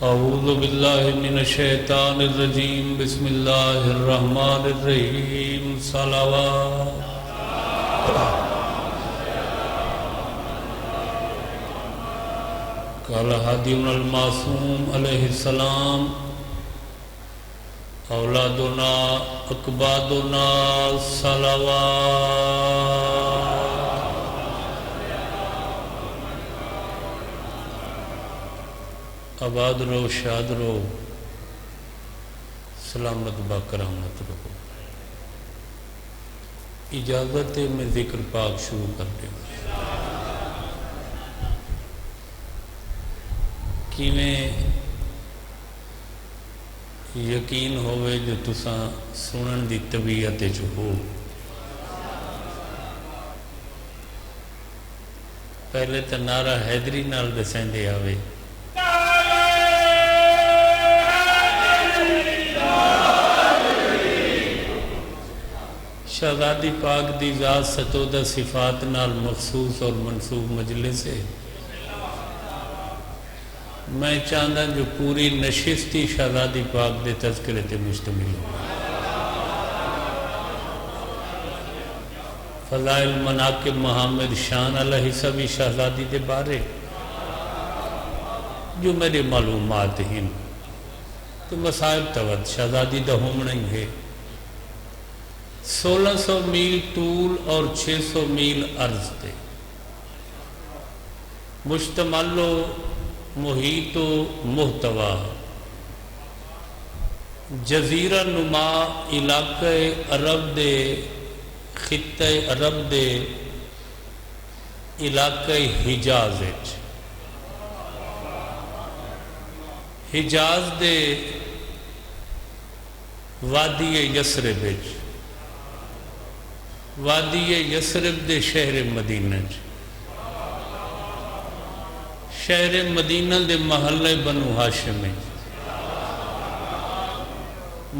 اعوذ باللہ من الشیطان الرجیم بسم اللہ الرحمن الرحیم صلوات قال حدیث المعصوم علیہ السلام اولادنا اکبادنا صلوات آباد رو شاد رو سلامت باکرامت رہو۔ اجازت ہے میں ذکر پاک شروع کر دیں کہ میں یقین ہوئے جو تساں سنن دی طبیعت جو ہو۔ پہلے تو نعرہ حیدری نال دسیں دے آوے شہزادی پاک دی ذات ستودہ صفات نال مخصوص اور منصوب مجلس ہے۔ میں چاہتا جو پوری نشستی شہزادی پاک دے تذکرے تے مشتمل ہو۔ فضائل مناقب محمد شان علیہ سبی شہزادی دے بارے جو میرے معلومات ہیں تو مسائب توت شہزادی دا ہومنا ہی ہے۔ 1600 میل طول اور 600 میل عرض تے مشتمل و محیط و محتوا جزیرہ نما علاقہ عرب دے خطہ عرب دے علاقہ حجاز حجاز دے وادی یسرب وادی یسرب دے شہر مدینہ شہر مدینہ دے محلے بنو ہاشم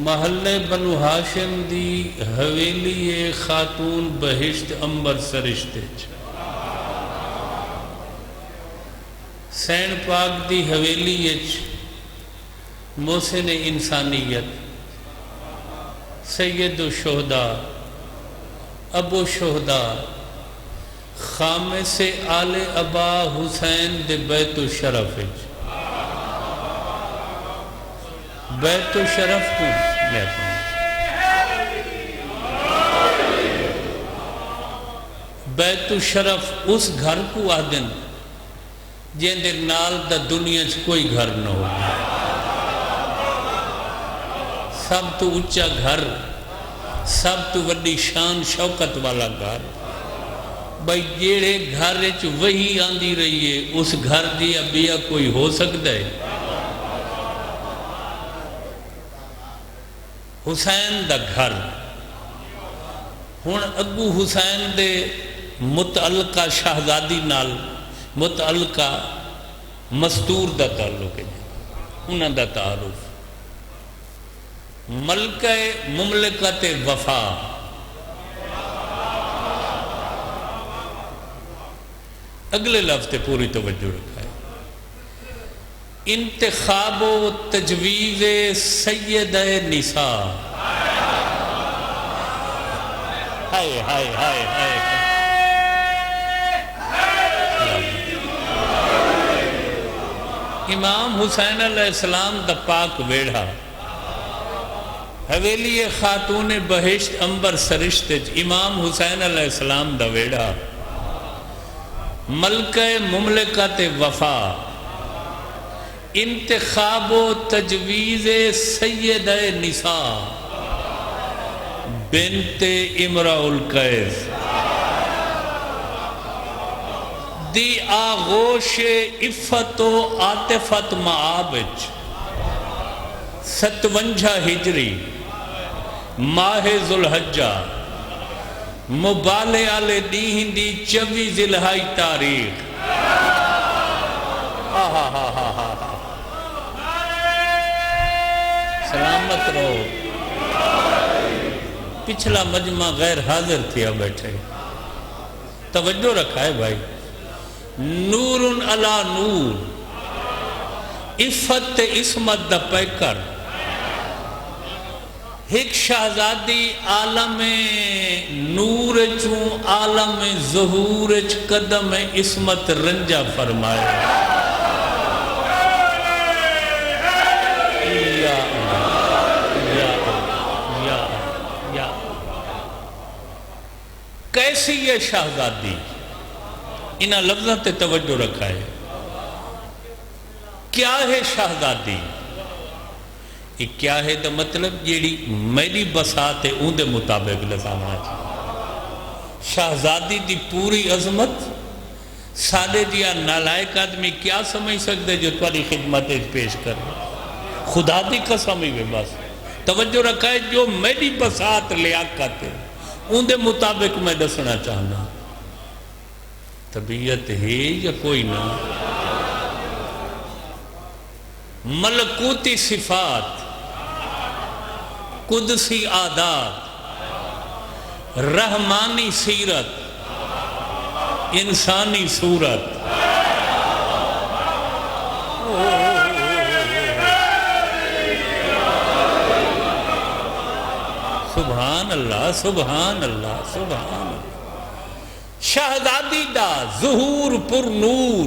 محلے بنو ہاشم دی حویلی خاتون بہشت امبر سرشت سین پاک دی حویلی محسن انسانیت سید الشہداء ابو شہداء خامس آل ابا حسین دے بیت الشرف بیت الشرف کو میں بیت الشرف اس گھر کو آدن جن دے نال دا دنیا چ کوئی گھر نہ ہو۔ سب تو اچھا گھر سب تو وڈی شان شوکت والا گھر بھائی جیڑے گھر وہی آندی رہی ہے اس گھر دی ابیا کوئی ہو سکتا ہے؟ حسین دا گھر ہن اگو حسین دے متعلقہ شہزادی نال متعلقہ مستور دا تعلق ہے انہاں دا تعارف ملکہ مملکت وفا اگلے لفظ تے پوری توجہ رکھا ہے۔ انتخاب و تجویز سید نساء ہائے ہائے ہائے ہائے امام حسین علیہ السلام دا پاک ویڑھا حویلی خاتون بہشت امبر سرشت امام حسین علیہ السلام دا ویڑھا ملکہ مملکت وفا انتخاب و تجویز سید نساء بنت امرأ القیس دی آغوش عفت و عاطفت معابج 57 ہجری ماہ ذوالحجہ مبالے آلے دین دی 24 ذی تاریخ سلامت رہو۔ پچھلا مجمع غیر حاضر تھیا بیٹھے توجہ رکھا ہے بھائی۔ نور علی نور عفت تے عصمت دا پیکر ایک شہزادی عالم نور چوں عالم ظہور چ قدم عصمت رنجا فرمائے کیسی یہ شہزادی انہاں لفظوں تے توجہ رکھا ہے کیا ہے شہزادی یہ کیا ہے دا مطلب جیڑی میری بسات ہے ان دے مطابق لسانا چاہیے شہزادی دی پوری عظمت سادے دیا نالائق آدمی کیا سمجھ سکتے جو تمہاری خدمت پیش کر خدا دی قسم ہی بس توجہ رکھا ہے جو میری بسات لیاقت ہے ان دے مطابق میں دسنا چاہنا طبیعت ہے یا کوئی نہ ملکوتی صفات قدسی عادات رحمانی سیرت انسانی صورت سبحان اللہ سبحان اللہ سبحان اللہ شہزادی دا ظہور پر نور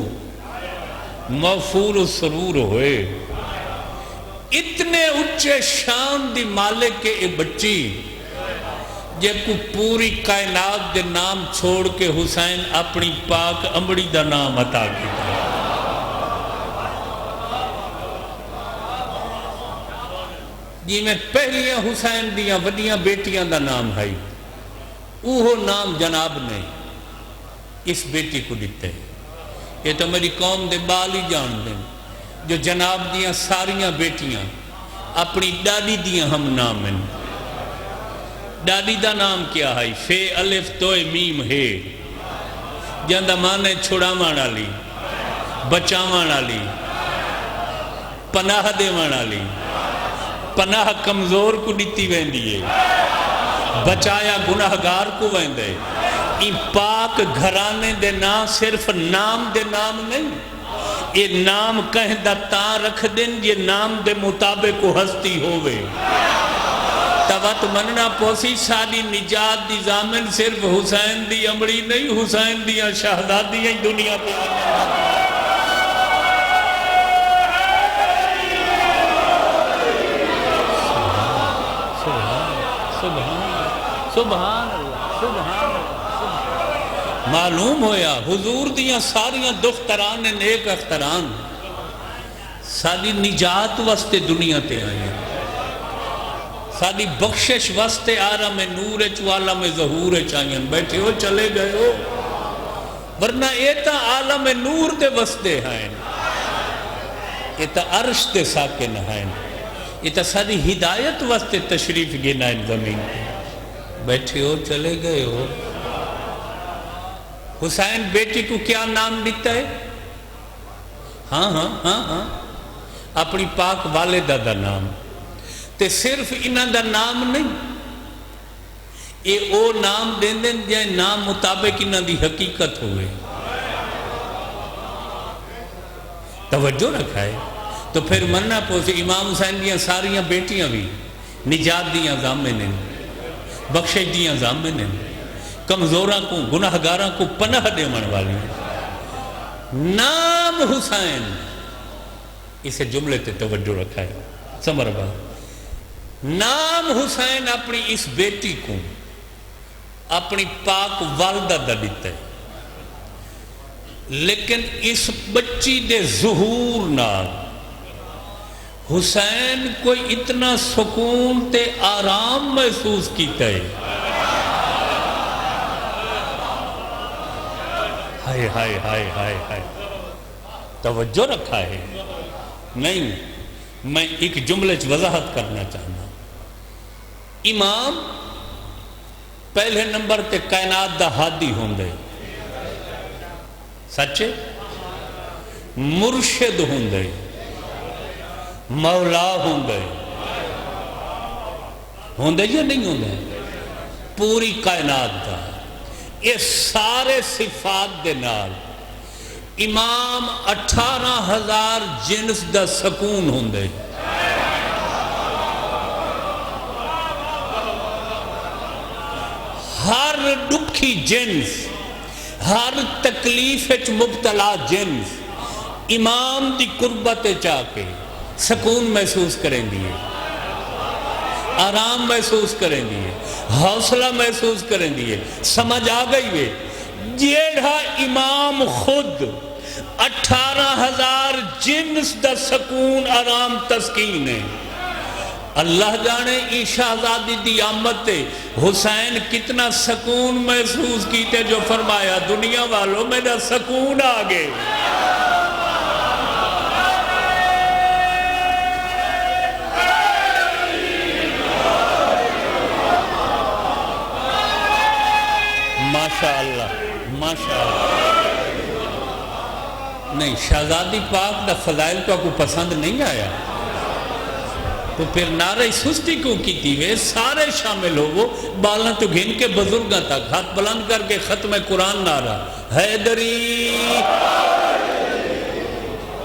موفور السرور ہوئے اتنے اچھے شان دی مالک کے اے بچی جب کو پوری کائنات دے نام چھوڑ کے حسین اپنی پاک امڑی دا نام عطا کیا جی میں پہلیاں حسین دیاں وڈیاں بیٹیاں دا نام ہے اوہو نام جناب نے اس بیٹی کو دیتے ہیں یہ تو میری قوم دے بال ہی جان دیں جو جناب دیاں ساریاں بیٹیاں اپنی ڈاڈی دیاں ہم نام ہیں ڈاڈی دا نام کیا ہے فے الف توئے میم ہے جاندہ مانے چھوڑا مانا لی بچا مانا لی پناہ دے مانا لی پناہ کمزور کو دیتی ویندی ہے بچایا گناہگار کو ویندے این پاک گھرانے دے نام صرف نام دے نام نہیں یہ نام کہیں دا تاں رکھ دیں یہ نام دے مطابق ہستی ہوئے توت مننا پوسی ساری نجات دی زامن صرف حسین دی امڑی نہیں حسین دیاں شہزادیاں دنیا پہ سبحان اللہ سبحان اللہ معلوم ہویا حضور دیاں ساریاں دختران نیک اختران ساری نجات واسطے دنیا تے آئیں ساری بخشش واسطے عالم نور عالم ظہور چاہیے بیٹھے ہو چلے گئے ہو ورنہ ایتا عالم نور دے واسطے ہیں ایتا عرش دے ساکن ہیں ایتا ساری ہدایت واسطے تشریف گینا ان زمین بیٹھے ہو چلے گئے ہو حسین بیٹی کو کیا نام دیتا ہے ہاں ہاں ہاں ہاں اپنی پاک والدہ دا نام تے صرف انہاں دا نام نہیں اے او نام دیں دیں جائے نام مطابق انہاں دی حقیقت ہوئے توجہ رکھا ہے تو پھر مننا پوچھے امام حسین دیاں ساریاں بیٹیاں بھی نجات دیاں ضامن ہیں بخشش دیاں ضامن ہیں کمزوراں کو گناہگاراں کو پناہ دے من والی نام حسین اسے جملے تے توجہ رکھا ہے سمر بات نام حسین اپنی اس بیٹی کو اپنی پاک والدہ دا دیتا ہے لیکن اس بچی دے ظہور نال حسین کوئی اتنا سکون تے آرام محسوس کیتا ہے ہائے ہائے ہائے ہائے ہائے توجہ رکھا ہے نہیں میں ایک جملے وضاحت کرنا چاہنا امام پہلے نمبر تے کائنات دا ہادی ہوندے سچے مرشد ہوندے مولا ہوندے ہوندے یا نہیں ہوندے پوری کائنات دا یہ سارے صفات دے نال امام 18,000 جنس دا سکون ہوندے، ہر دکھی جنس، ہر تکلیف مبتلا جنس امام دی قربت چاہ کے سکون محسوس کریں دیئے، آرام محسوس کریں دیئے، حوصلہ محسوس کریں دیئے۔ سمجھ آ گئی وے جیڑا امام خود 18,000 جنس دا سکون آرام تسکین ہے، اللہ جانے ای شہزادی دی آمد تے حسین کتنا سکون محسوس کیتے، جو فرمایا دنیا والوں میرا سکون آگے۔ ماشاءاللہ ماشاءاللہ۔ نہیں، شہزادی پاک دا فضائل تو کو پسند نہیں آیا تو پھر نعرہ سستی کیوں کی تھی؟ وہ سارے شامل ہو، وہ بالاں تو گھن کے بزرگاں تک ہاتھ بلند کر کے ختم قرآن نعرہ حیدری۔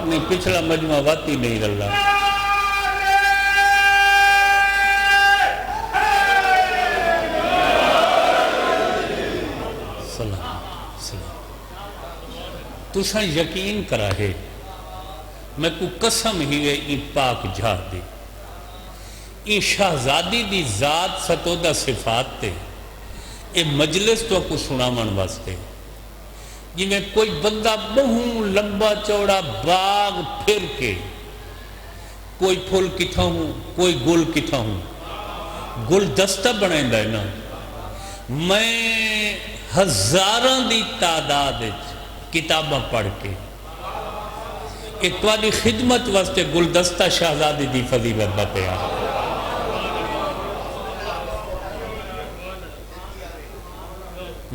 نہیں، پچھلا مجمع واتی نہیں رلا۔ تُساں یقین کرا ہے میں کو قسم ہی ہے این پاک جھا دے، این شہزادی دی ذات ستودہ صفات تے اے مجلس تو کو سنامن واسطے جی میں کوئی بندہ بہوں لمبا چوڑا باغ پھر کے کوئی پھول کتھا ہوں کوئی گل کتھا ہوں گل دستہ بنائیں ہے نا، میں ہزاراں دی تعداد کتاباں پڑھ کے اتواری خدمت واسطے گلدستہ شہزادی دی فضیلت بتیا۔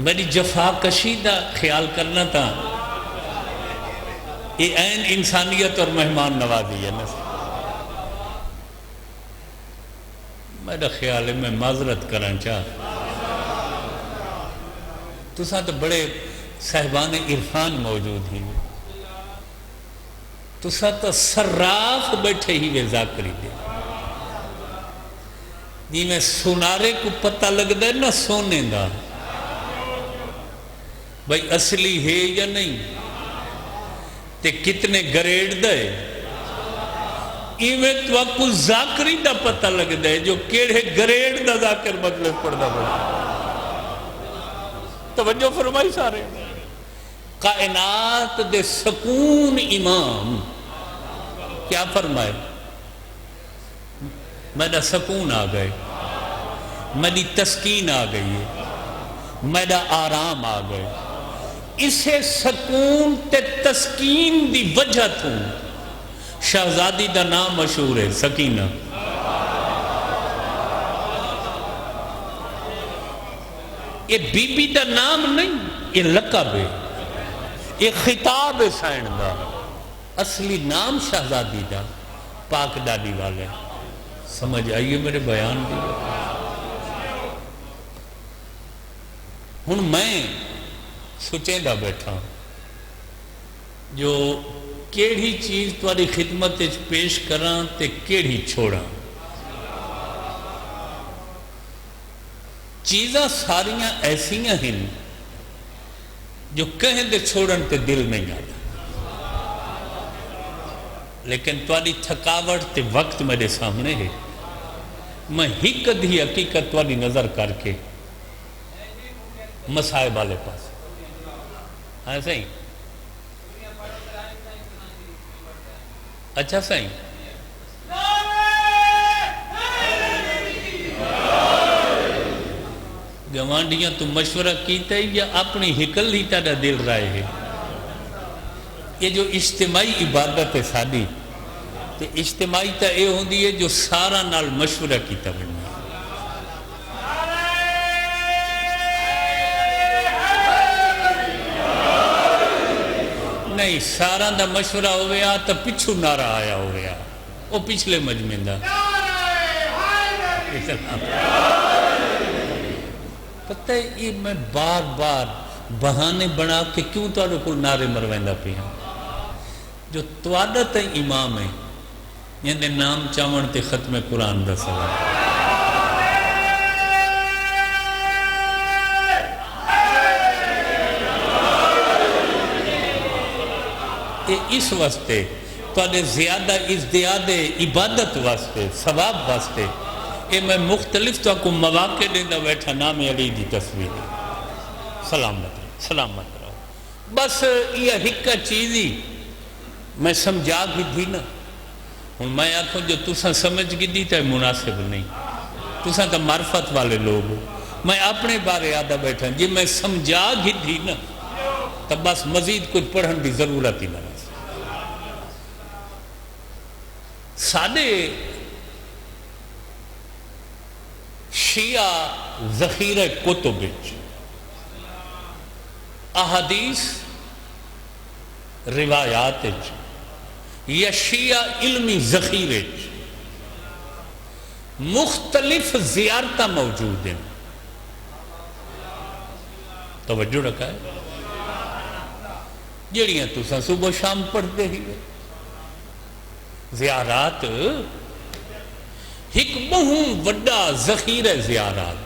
میری جفا کشیدہ خیال کرنا تھا، یہ عین انسانیت اور مہمان نوازی ہے نا۔ میرا خیال ہے میں معذرت کرنا چاہ تو ساتھ بڑے صاحبان عرفان موجود ہی، تو ساتھ سراف بیٹھے ہی وہ ذاکری دے جی میں سنارے کو پتہ لگ دے نا سونے دا بھئی اصلی ہے یا نہیں تے کتنے گریڈ دے، ایویں تو آپ کو ذاکری دا پتہ لگ دے جو کیڑے گریڈ دا ذاکر مجلس پڑھ دا بڑھا۔ توجہ فرمائی سارے، کائنات دے سکون امام کیا فرمائے؟ میرا سکون آ گئے، میری تسکین آ گئی ہے، میرا آرام آ گئے۔ اسے سکون تے تسکین دی وجہ تو شہزادی دا نام مشہور ہے سکینہ۔ یہ بی بی دا نام نہیں، یہ لقب ہے، یہ خطاب ہے سائن دا، اصلی نام شہزادی دا پاک دادی والے۔ سمجھ آئیے میرے بیان دی؟ ہن میں سوچیں دا بیٹھا جو کیڑی چیز تمہاری خدمت پیش کراں تے کیڑی چھوڑاں۔ چیزاں ساریاں ایسیاں ہیں جو کہیں دے چھوڑن تے دل نہیں آتا، لیکن تمہاری تھکاوٹ تے وقت میرے سامنے ہے، میں ہی کدھی حقیقت تمہاری نظر کر کے مسائب والے پاس ہاں صحیح اچھا صحیح گوانڈیاں تو مشورہ کیتا ہے یا اپنی حکل ہی تیرا دل رائے ہے؟ یہ جو اجتماعی عبادت ہے ساری تو اجتماعی تا اے ہوندی ہے جو سارا نال مشورہ کیتا بننا، نہیں سارا دا مشورہ ہو گیا تو پچھو نعرہ آیا ہو گیا وہ پچھلے مجمع دا پتہ ہے یہ میں بار بار بہانے بنا کے کیوں تواڈے کول نعرے مرویندا پیا جو تواڈا تے امام ہے جندے نام چاون تے ختم قرآن دا سوال اس واسطے تواڈے زیادہ ازدیاد عبادت واسطے ثواب واسطے یہ میں مختلف تو کو مواقع دیندا بیٹھا نام علی دی تصویر سلامت رہو بس یہ ایک چیز ہی میں سمجھا بھی تھی نا ہوں میں آخوں جو تساں سمجھ گی دی تو مناسب نہیں تساں تو معرفت والے لوگ ہو میں اپنے بارے آدھا بیٹھا جی میں سمجھا گی تھی نا تو بس مزید کچھ پڑھن کی ضرورت ہی نہ سادے شیعہ ذخیرہ کتب احادیث روایات یا شیعہ علمی ذخیرے مختلف زیارتاں موجود ہیں توجہ رکھا ہے جڑیاں تساں صبح شام پڑھتے ہی زیارات ایک بہت وڈا ذخیرہ زیارات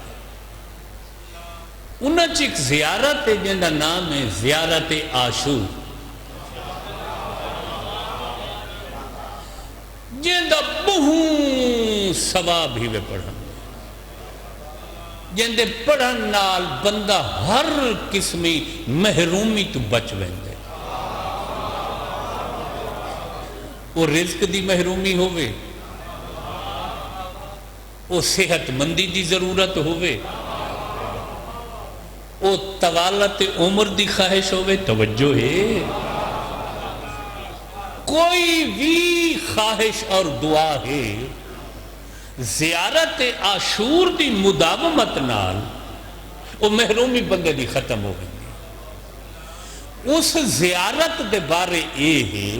انہاں ایک زیارت ہے جن کا نام ہے زیارت عاشور جن کا بہت ثواب ہی وے پڑھن جن دے پڑھن نال بندہ ہر قسمی محرومی تو بچ ویندے وہ رزق دی محرومی ہوئے وہ صحت مندی دی ضرورت ہوئے وہ طوالت عمر دی خواہش ہوئے توجہ ہے کوئی بھی خواہش اور دعا ہے زیارت عاشور دی مداومت نال وہ محرومی بندے دی ختم ہو گئی اس زیارت دے بارے اے ہے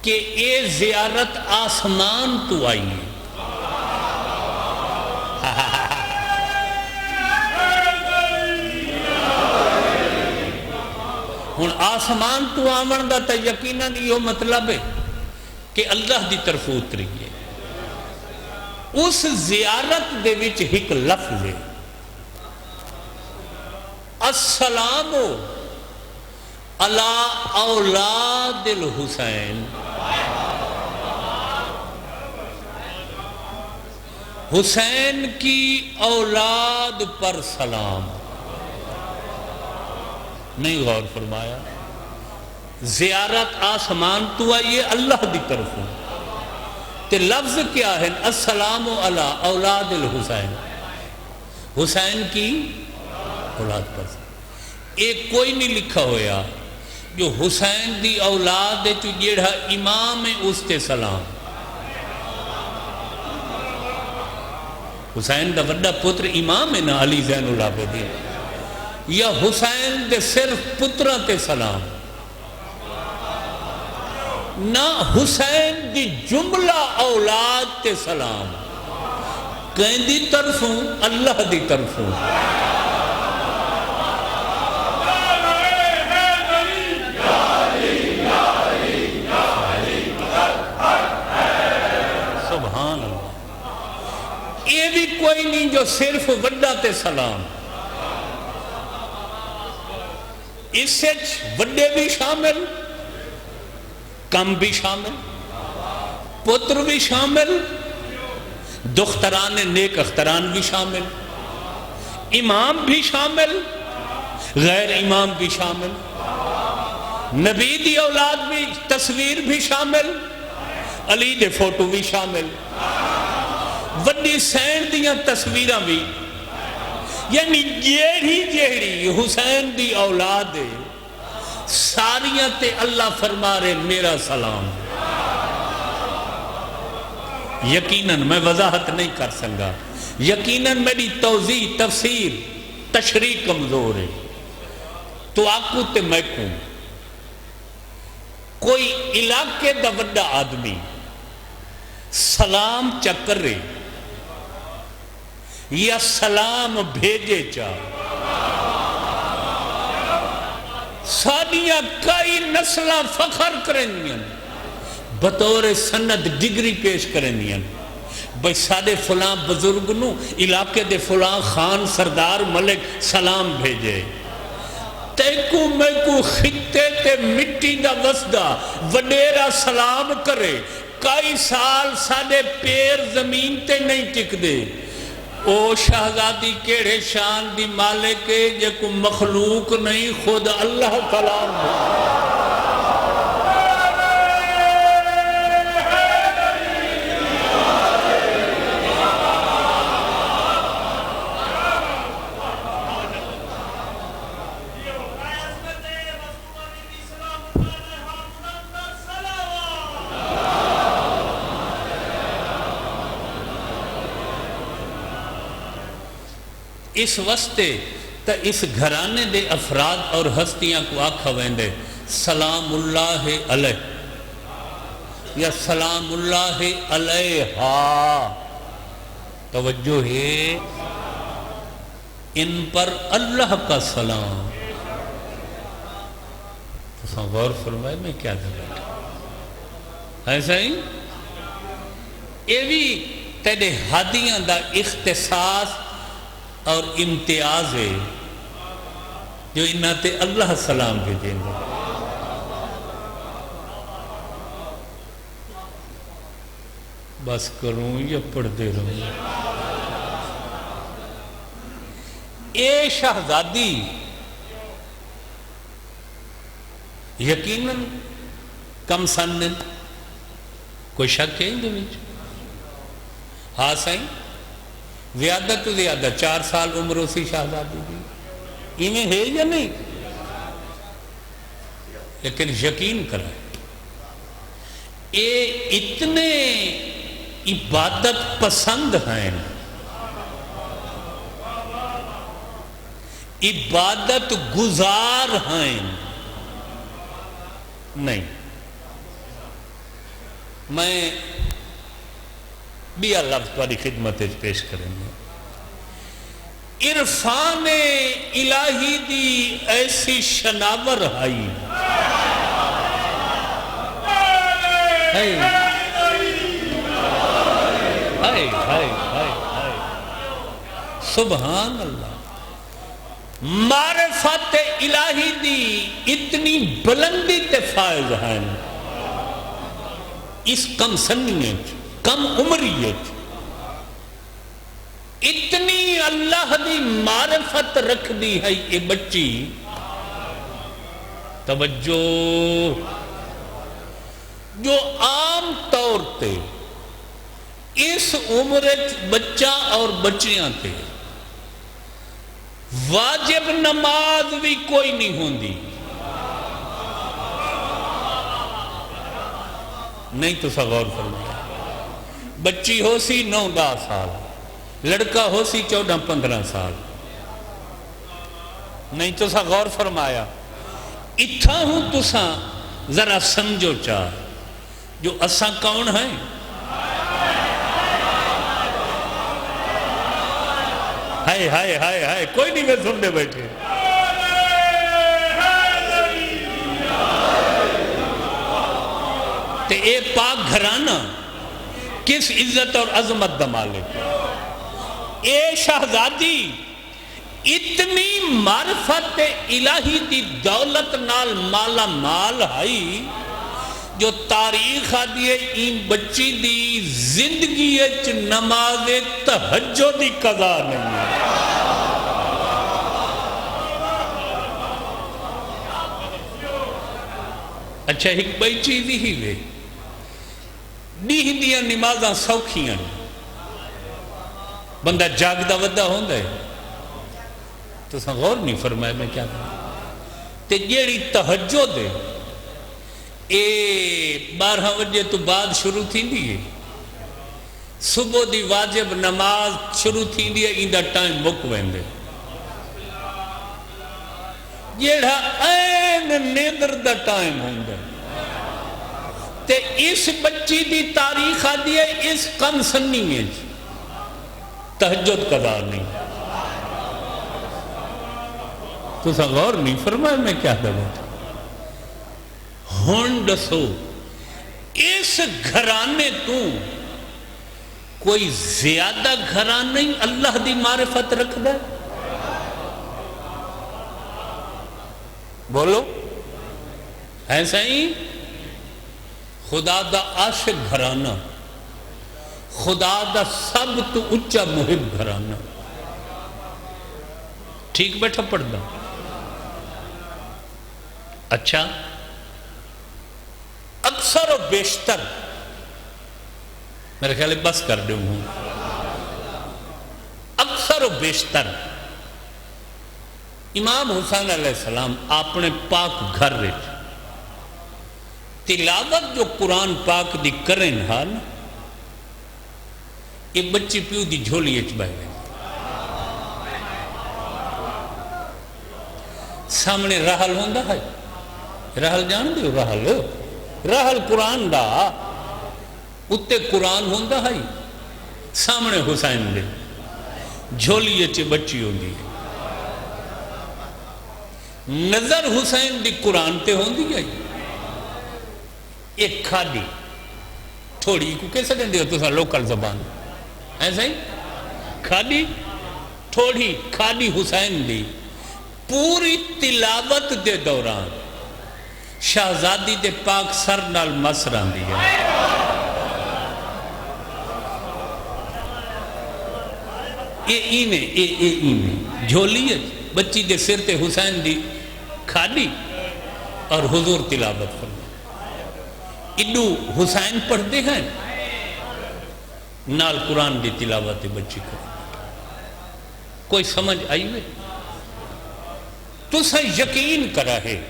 کہ اے زیارت آسمان تو آئی ہے ہن آسمان تو آمن دا تا یقیناً یہ مطلب ہے کہ اللہ دی طرف اتری ہے اس زیارت دے وچ ایک لفظ ہے السلام علی اولاد الحسین حسین کی اولاد پر سلام نہیں غور فرمایا زیارت آسمان تو آئیے اللہ دی طرف تے لفظ کیا ہے السلام علی اولاد الحسین حسین کی اولاد پر ایک کوئی نہیں لکھا ہویا جو حسین دی اولاد ہے جو جیڑا امام ہے اس تے سلام حسین دا وڈا پتر امام ہے نا علی زین العابدین یا حسین دے صرف پترہ تے سلام نہ حسین دی جملہ اولاد تے سلام کہیں دی طرفوں اللہ دی طرفوں سبحان اللہ یہ بھی کوئی نہیں جو صرف وڈا تے سلام اس سے وڈے بھی شامل کم بھی شامل پتر بھی شامل دختران نیک اختران بھی شامل امام بھی شامل غیر امام بھی شامل نبی دی اولاد بھی تصویر بھی شامل علی دے فوٹو بھی شامل وڈی سین دیاں تصویرہ بھی یعنی جیڑی حسین دی اولاد ہے ساریاں تے اللہ فرما رہے میرا سلام یقیناً میں وضاحت نہیں کر سکا یقیناً میری توضیح تفسیر تشریح کمزور ہے تو آکو تے میں کوں کوئی علاقے دا وڈا آدمی سلام چکر رہے یا سلام بھیجے چاہ سادیاں کئی نسلہ فخر کریں دیا بطور سند ڈگری پیش کریں دیا بھئی سادے فلاں بزرگ نو علاقے دے فلاں خان سردار ملک سلام بھیجے تیکو میں کو خطے تے مٹی دا وسدہ وڈیرا سلام کرے کئی سال سادے پیر زمین تے نہیں ٹک دے او شہزادی کیڑے شان دی مالک ہے جے کو مخلوق نہیں خود اللہ کلام ہے اس واسطے تا اس گھرانے دے افراد اور ہستیاں کو آکھا ویندے سلام اللہ علیہ یا سلام اللہ علیہا توجہ ہے ان پر اللہ کا سلام تو غور فرمائے میں کیا دے ایسا ہی یہ بھی تیرے ہادیاں دا اختصاص اور امتیاز ہے جو انہاں تے اللہ سلام بھیجیں گے بس کروں یا پڑھ دے رہوں اے شہزادی یقیناً کم سن کوئی شک ہے ان دو ہاں سائیں زیادہ تو زیادہ 4 سال عمر اسی شہزادی دی ایمیں ہے یا نہیں لیکن یقین کرائے اے اتنے عبادت پسند ہیں عبادت گزار ہیں نہیں میں بھی اللہ تمہاری خدمت پیش کریں گے عرفان الہی دی ایسی شناور آئی سبحان اللہ معرفت الہی دی اتنی بلندی تے فائز ہیں اس کم سنیت کم عمریت اتنی اللہ دی معرفت رکھ دی ہے یہ بچی توجہ جو عام طور تے اس عمرت بچہ اور بچیاں تے واجب نماز بھی کوئی نہیں ہوندی نہیں تو سا غور فرمایا بچی ہو سی 9-10 سال لڑکا ہو سی 14-15 سال نہیں تو سا غور فرمایا اتھا ہوں تو سا ذرا سمجھو چاہ جو اساں کون ہیں ہائے ہائے ہائے ہائے کوئی نہیں میں سننے بیٹھے تے اے پاک گھرانہ کس عزت اور عظمت دا مالک اے شہزادی اتنی معرفت الہی دی دولت نال مالا مال ہائی جو تاریخ آدھیے این بچی دی زندگی اچ نماز تہجد دی قضا نہیں ہے اچھا ایک بئی چیز ہی وے ڈیہ دیا نمازاں سوکھیاں بندہ جاگ دا ودہ ہوں دے تو سن غور نہیں فرمائے میں کیا کروں تے جیڑی تہجد ہے اے 12 بجے تو بعد شروع تھی دیئے صبح دی واجب نماز شروع تھی دیئے ایندہ ٹائم مک ویندے جیڑا این نیدر دا ٹائم ہوں دے تے اس بچی دی تاریخ آدھی ہے اس کم سنی میں تہجد قضا نہیں تو غور نہیں فرمایا میں کیا دوں؟ ہون دسو اس گھرانے تو کوئی زیادہ گھرانے اللہ دی معرفت رکھ دے؟ بولو ایسا ہی خدا دا عاشق گھرانہ، خدا دا سب تو اچھا محب گھرانہ، ٹھیک بیٹھا پڑھ دا؟ اچھا اکثر و بیشتر میرے خیال بس کر دوں ہوں، اکثر و بیشتر امام حسین علیہ السلام اپنے پاک گھر رہے تلاوت جو قرآن پاک دی کریں ہاں یہ بچی پیو دی جھولی اچ بہ گئے، سامنے رحل ہوندہ ہے، رحل جان دیو؟ رحل قرآن دا اتے قرآن ہوندہ ہے، سامنے حسین دے جھولی اچ بچی ہوندی ہے، نظر حسین دی قرآن تے ہوندی ہے، ایک کھاڑی تھوڑی کو کیسے کہندے ہو تو لوکل زبان ایسا ہی کھاڑی تھوڑی کھاڑی حسین دی پوری تلاوت دے دوران شہزادی دے پاک سر نال مسران دی ہے، اینے جھولی ہے بچی دے سر تے حسین دی کھاڑی اور حضور تلاوت فرمائے، اڈو حسین پڑھ دے ہیں نال قرآن دی تلاوت بچی کو، کوئی سمجھ آئی ہوئے؟ تو سا یقین کرا ہے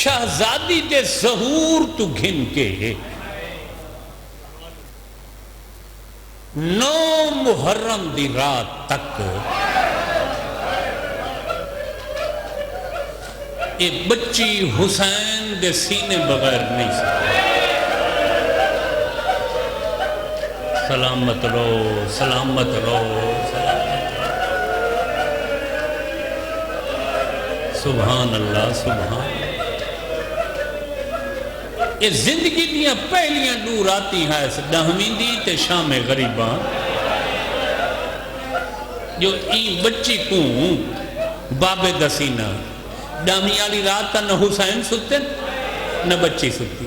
شہزادی دے ظہور تو گھن کے 9 محرم دی رات تک یہ بچی حسین دے سینے بغیر نہیں سکتے، سلامت رہو سلامت رہو سبحان اللہ سبحان۔ یہ زندگی دیا پہلیاں دور آتی ہیں 10ویں دی تے شام غریباں جو ای بچی کو بابے دسینہ 10ویں والی رات نہ حسین ستے نہ بچی ستی،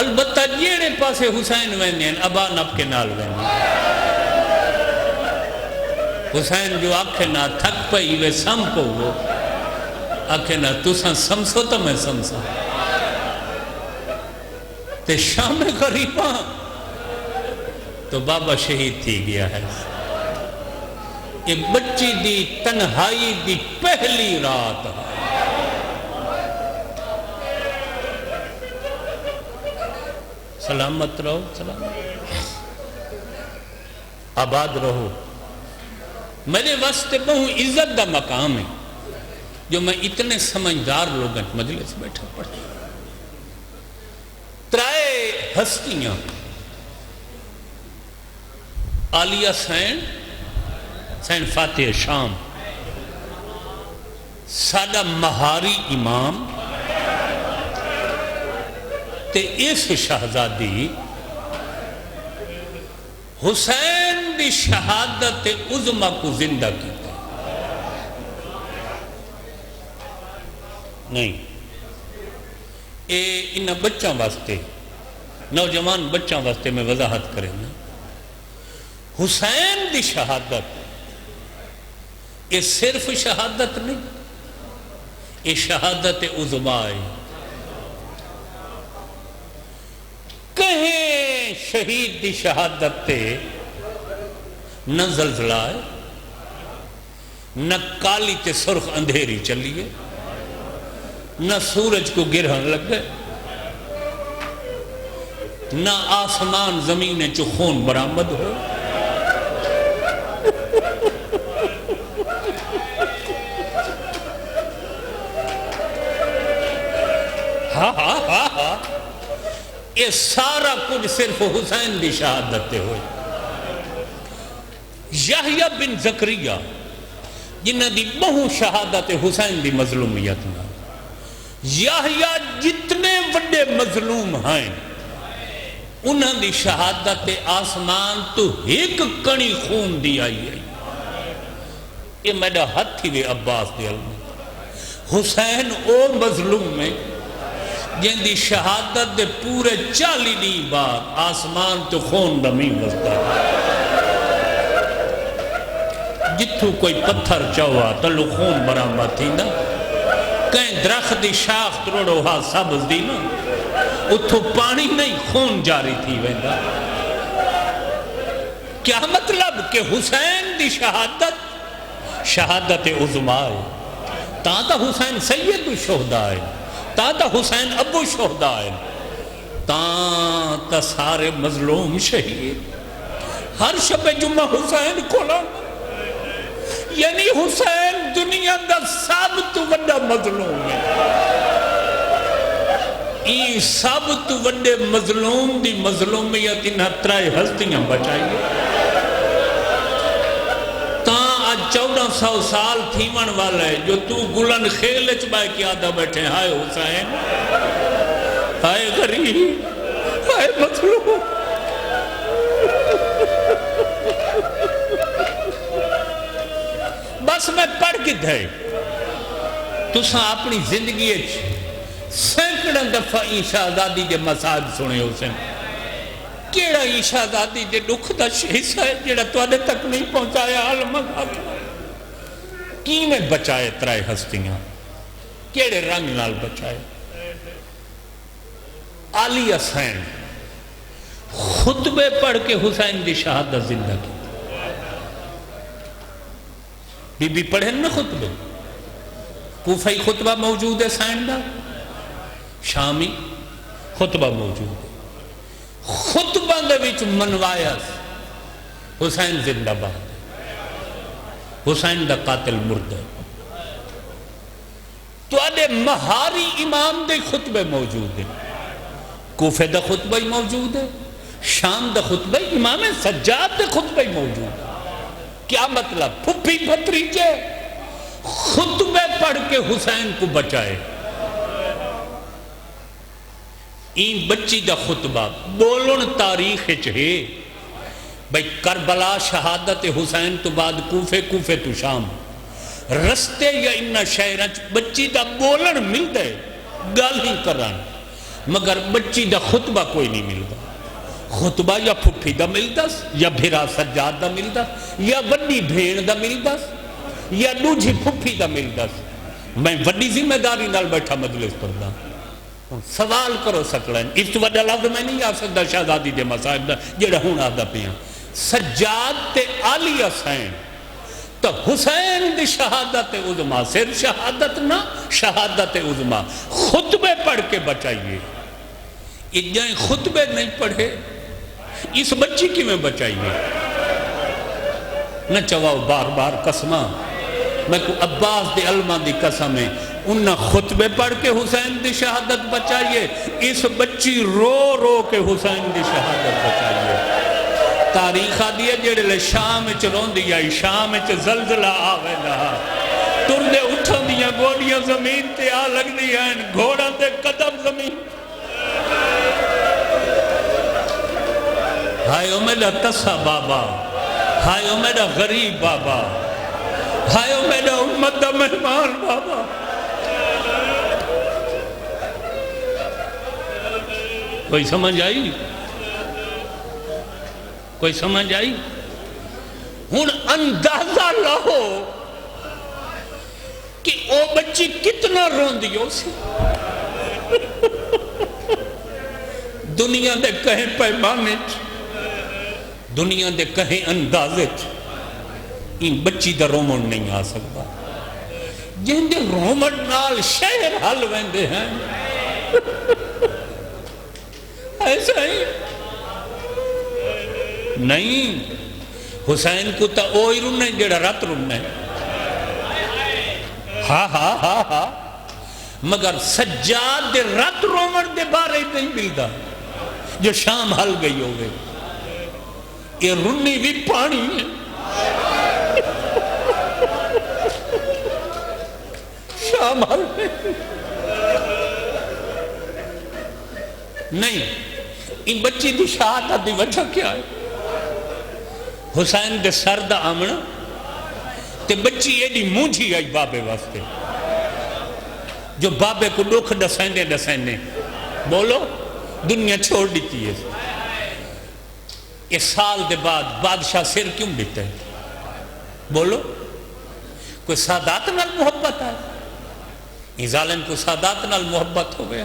البتہ جیڑے پاسے حسین وینے ہیں ابا نب کے نال وینے، حسین جو آنکھیں نہ تھک پئی وے سم کو وہ آنکھیں نہ تساں سمسو تو میں سمسا تے شام غریباں تو بابا شہید تھی گیا ہے، یہ بچی دی تنہائی دی پہلی رات ہے، سلامت رہو سلامت آباد رہو۔ میرے واسطے بہو عزت دا مقام ہے جو میں اتنے سمجھدار لوگوں مجلس بیٹھا پڑھتا، ترائے ہستیاں عالیہ سین فاتح شام سادہ مہاری امام تے اس شہزادی حسین دی شہادت عظمہ کو زندہ کیتا نہیں، اے انہا بچہ واسطے نوجوان بچہ واسطے میں وضاحت کریں نا، حسین دی شہادت یہ صرف شہادت نہیں، یہ شہادت عظمہ ہے، کہیں شہید دی شہادت تے نہ زلزلہ ہے نہ کالی تے سرخ اندھیری چلیے نہ سورج کو گرہن لگ گئے نہ آسمان زمین چو خون برآمد ہو، ہاں یہ سارا کچھ صرف حسین دی شہادت ہوئی۔ یحییٰ بن زکریہ جنہ دی بہو شہادت حسین دی مظلومیت نہ یحییٰ جتنے بڑے مظلوم ہیں انہاں دی شہادت آسمان تو ایک کڑی خون دی آئی ہے. یہ میرا ہاتھ ہی وے عباس دے علم حسین او مظلوم میں جن دی شہادت دے پورے 40 دی بعد آسمان تو خون دمی وزدہ جتھو کوئی پتھر چاہوا تلو خون برآمد تھی نا کہیں درخت دی شاخ تروڑو ہاں سبز دی نا اتھو پانی نہیں خون جاری تھی ویندہ. کیا مطلب کہ حسین دی شہادت عظمہ ہے. تا حسین سید الشہداء ہے, تا حسین ابو شہداء ہے, تا سارے مظلوم شہید. ہر شب جمعہ حسین کھولا یعنی حسین دنیا دا سب تو وڈا مظلوم ہے. این سب تو وڈے مظلوم دی مظلومیت انہاں ترائے ہستیاں بچائیے. تاں آج 1400 سال تھیمن والا ہے جو تو گلن خیل چبائے کی آدھا بیٹھے ہائے حسین ہائے غریب ہائے مظلوم. بس میں پڑھ کے دھائے تو ساں اپنی زندگی سینکڑن دفعہ عیشہ آزادی کے مساج سنے حسین. کیڑا عیشہ آزادی کے دکھ دا حصہ ہے جیڑا تو آدھے تک نہیں پہنچایا عالم کی میں بچائے ترائے ہستیاں کیڑے رنگ نال بچائے. علی حسین خطبے پڑھ کے حسین دی شہادت زندہ کی. بی بی پڑھیں نا خطبے کوفہی خطبہ موجود ہے سائن دا شامی خطبہ موجود ہے. خطبہ دے وچ منوایا حسین زندہ باد حسین دا قاتل مرد ہے. تو آدھے مہاری امام دے خطبے موجود ہیں. کوفے دا خطبہ ہی موجود ہے, شام دا خطبہ ہی امام سجاد دے خطبہ ہی موجود ہے. کیا مطلب پھپھی بھتریجے خطبے پڑھ کے حسین کو بچائے. این بچی دا خطبہ بولن تاریخ چہے بھئی کربلا شہادت حسین تو بعد کوفے تو شام رستے یا انہ شہرانچ بچی دا بولن مل دے گال ہی کران مگر بچی دا خطبہ کوئی نہیں مل دا. خطبہ یا پھپھی دا مل دس یا بھرا سجاد دا مل دس یا وڈی بھیڑ دا مل دس یا دوجھی پھپھی دا مل دس. میں وڈی ذمہ داری نال بیٹھا مجلس پر دا سوال کرو سکلین اس تو وڈا لفظ میں نہیں آ سکتا شہزادی دے مسائب دا جڑا ہون آدھا پیاں. سجاد تے علی حسین تو حسین دی شہادت عظمہ صرف شہادت نہ شہادت عظمہ خطبے پڑھ کے بچائیے. جائیں خطبے نہیں پڑھے اس بچی کی میں بچائیے. نہ چواؤ بار بار قسمہ میں کو عباس دے علمہ دی قسم ہے انہاں خطبے پڑھ کے حسین دی شہادت بچائیے. اس بچی رو رو کے حسین دی شہادت بچائیے. تاریخہ دیئے جیڑے لے شام چلون دیا شام زلزلہ آوے رہا تردے اٹھن دیا گوڑیاں زمین تے آ لگ دیا گھوڑا تے قدم زمین. ہائے او میرا تسا بابا ہائے او میرا غریب بابا ہائے او میرا امت دا مہمان بابا. کوئی سمجھ آئی کوئی سمجھ آئی. ہن اندازہ لہو کہ او بچی کتنا رون دیو سی. دنیا دے کہیں پیمانے دنیا دے کہیں اندازے ان بچی دا رومن نہیں آ سکتا. جن دے رومن نال شہر حل ویندے ہیں ایسا ہی نہیں. حسین کو تا اوہی رننے جڑا رات رننے ہاں مگر سجاد دے رات رومن دے بارے نہیں ملدا جو شام حل گئی ہوئے. یہ رنی بھی پانی ہے مار نہیں ان بچی دی شہادت دی وجہ کیا ہے؟ حسین دے سر دا آمنا تے بچی ایڈی مونجھی آئی بابے واسطے جو بابے کو دکھ دسینے بولو دنیا چھوڑ دیتی ہے. اس سال دے بعد بادشاہ سر کیوں دیتا ہے؟ بولو کوئی سادات نال محبت ہے؟ یہ ظالم کو سادات نال محبت ہو گیا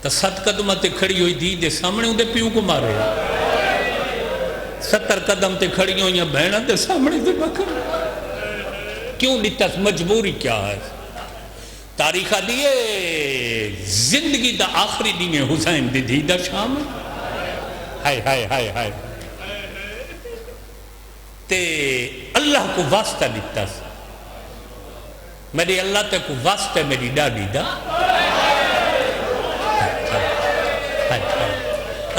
تو 7 قدم تے کھڑی ہوئی دی دے سامنے اندے پیوں کو مارے 70 قدم تے کھڑی ہوئی بہنہ دے سامنے دے بکر کیوں دیتا؟ مجبوری کیا ہے؟ تاریخہ دیئے زندگی دا آخری دن حسین دی دی دا شام ہائے ہائے ہائے ہائے تے اللہ کو واسطہ دیتا میری اللہ تے کو واسطہ میری ڈاڈی دا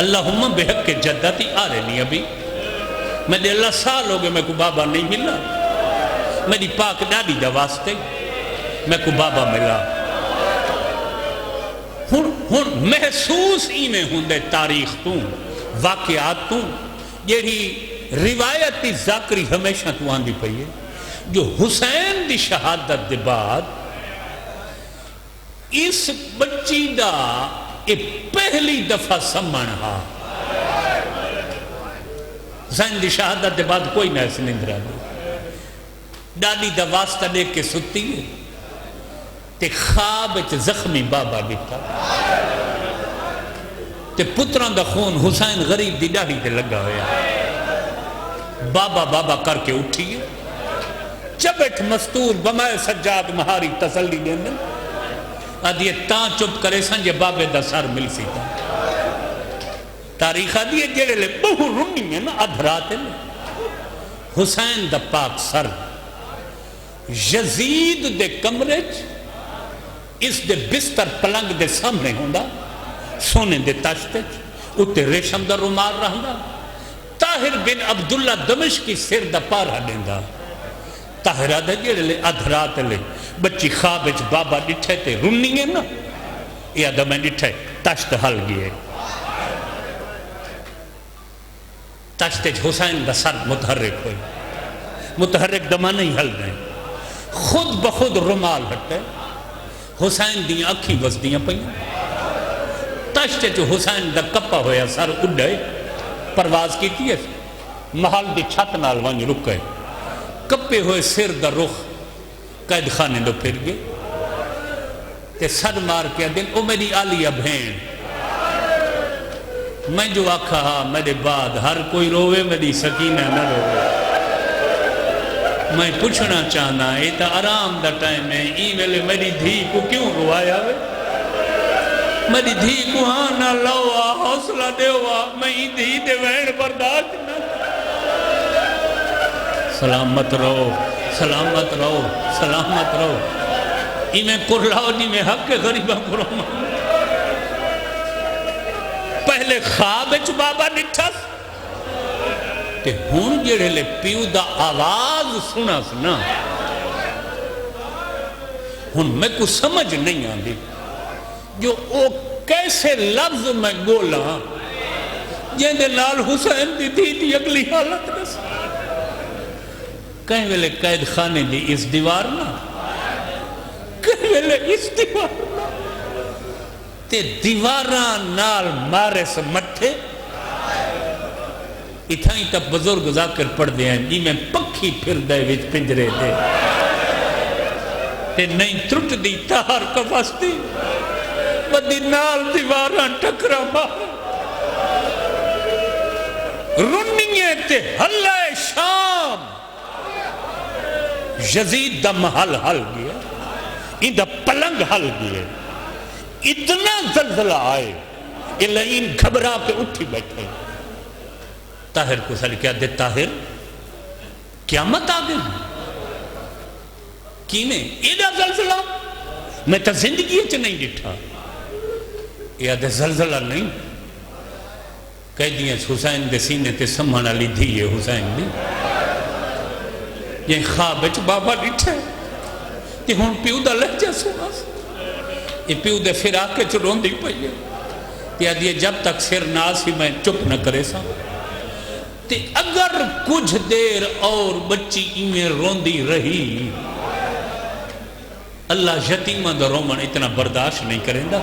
اللہم بحق کے جدتی آ رہے نہیں ابھی میرے اللہ سال ہو گئے میں کو بابا نہیں ملا میری پاک ڈاڈی دا واسطے میں کو بابا ملا ہن محسوس ہی میں ہوں دے تاریخ تو واقعات تو جیڑی روایتی ذاکری ہمیشہ تو آن دی پئی ہے جو حسین دی شہادت دے بعد اس بچی دا یہ پہلی دفعہ سمن ہا حسین دی شہادت دے بعد کوئی نہ اس نندرہ دی ڈاڈی دا واسطہ دے کے ستی ہے تے خواب زخمی بابا دیتا تے پتران دا خون حسین غریب دی ڈاڑی تے لگا ہویا بابا بابا کر کے اٹھی ہے چبٹ مستور بمائے سجاد مہاری تسلی دیندن آدھیے تاں چپ کرے سنجے بابے دا سر مل سی تا تاریخ آدھیے جیڑے لے بہو رنی ہے نا ادھراتے لے حسین دا پاک سر یزید دے کمرے اس دے بستر پلنگ دے سامنے ہوندہ سونے دے تاشتے اتے ریشم دا رومار رہندا طاہر بن عبداللہ دمشقی سر دا پارا دیندہ طاہرہ دا جیڑے لے ادھرات لے بچی خوابچ بابا ڈٹھے تے رنی ہے نا یا دا میں ڈٹھے تاشت حل گئے تاشتے حسین دا سر متحرک ہوئی متحرک دمہ نہیں حل گئے خود بخود رومال ہٹے حسین دیاں اکھی وزدیاں پہیاں تاشتے جو حسین دا کپا ہویا سر اڈھے پرواز کی تھی محل دی چھت نال ونج رکے کپے ہوئے سر دا رخ قید خانے دو پھر گئے تے سر مار کے دن او میری آلیہ بھین میں جو آکھا ہاں میرے بعد ہر کوئی روے میری سکینہ نہ روے میں پوچھنا چاہنا یہ تا آرام دا ٹائم ہے ای ویلے میری دھی کو کیوں روایا ہوئے میری دھی کو ہاں نہ لوا حوصلہ دیوا میں ای دھی دے وین برداشت نہ سلامت رہو سلامت رہو سلامت رہو ای میں کرلاؤ نہیں میں حق غریبہ کروں پہلے خوابچ بابا نٹھس کہ ہون جڑے لے پیو دا آواز سنا سنا ہون میں کو سمجھ نہیں آندی جو او کیسے لفظ میں گولا جیندے لال حسین دی دی اگلی حالت رس کہیں ویلے قید خانے دی اس دیوار نا کہیں ویلے اس دیوار نا تے دیواران نال مارے سے مٹھے اتھائیں تب بزرگ ذاکر پڑھ دے ہیں جی میں پکھی پھر دے وچ پنجرے دے تے نہیں ترٹ دی تار کا واسطی بدی نال دیواران ٹکرا مار رنیے تے حلہ شام یزید دا محل حل گیا ان دا پلنگ حل گیا اتنا زلزلہ آئے الہین گھبرا کے اٹھی بیٹھے طاہر کو سال کیا دے طاہر قیامت آگئے کینے ایڈا زلزلہ میں تا زندگی اچھ نہیں ڈٹھا یا دے زلزلہ نہیں کہہ دیا حسین دے سینے تے سمانا لی دھیئے حسین دی یہ خواب اچھ بابا ڈٹھے تے ہن پیو دا لہجہ سنا سی یہ پیو دے فراق چ روندی پئی ہے تے آدھی جب تک سر نہ سی میں چپ نہ کرے سا تے اگر کچھ دیر اور بچی ایویں روندی رہی اللہ یتیماں دا رومن اتنا برداشت نہیں کریں دا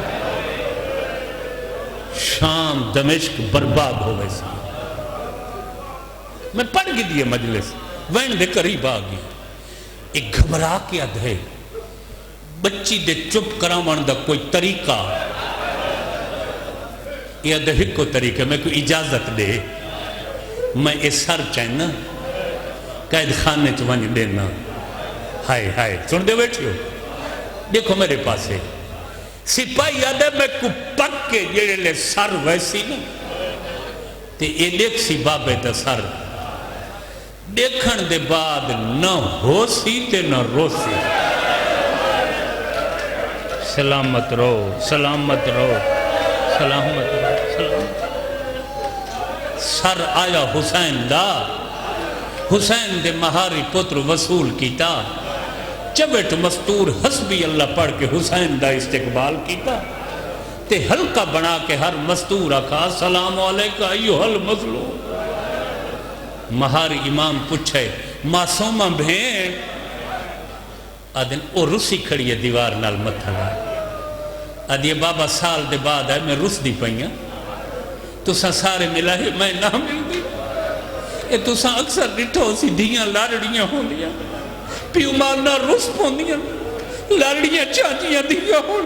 شام دمشق برباد ہو گئے سی میں پڑھ گئی دیئے مجلس وین دے قریب آگئی ایک گھبرا کے ادھے بچی دے چپ کرامان دا کوئی طریقہ یہ ادھے ہکو طریقہ میں کوئی اجازت دے میں اس سر چاہنا قید خانے چوانج دینا ہائے ہائے سن دے بیٹھے ہو دیکھو میرے پاس ہے سپاہی آدھے میں کو پک کے جیڑے لے سر ویسی نا تے یہ دیکھ سی بابے دا سر دیکھن دے بعد نہ ہو سی تے نہ رو سی سلامت رو سلامت رو سلامت رو سلامت سر آیا حسین دا حسین دے مہاری پتر وصول کیتا چبٹ مستور حسبی اللہ پڑھ کے حسین دا استقبال کیتا تے حلقہ بنا کے ہر مستور آکھا سلام علیکہ ایوہ المظلوم مہاری امام پوچھے معصومہ بھین آدھن او رسی کھڑی ہے دیوار نال متھلا آدھے بابا سال دے بعد ہے میں رس دی پئیاں تو سا سارے ملا ہے میں نہ مل دی اے تو سا اکثر ڈٹھو سی دھیاں لارڑیاں ہوں لیا پیو مارنا رس پوندیاں لارڑیاں چاچیاں دھیاں ہوں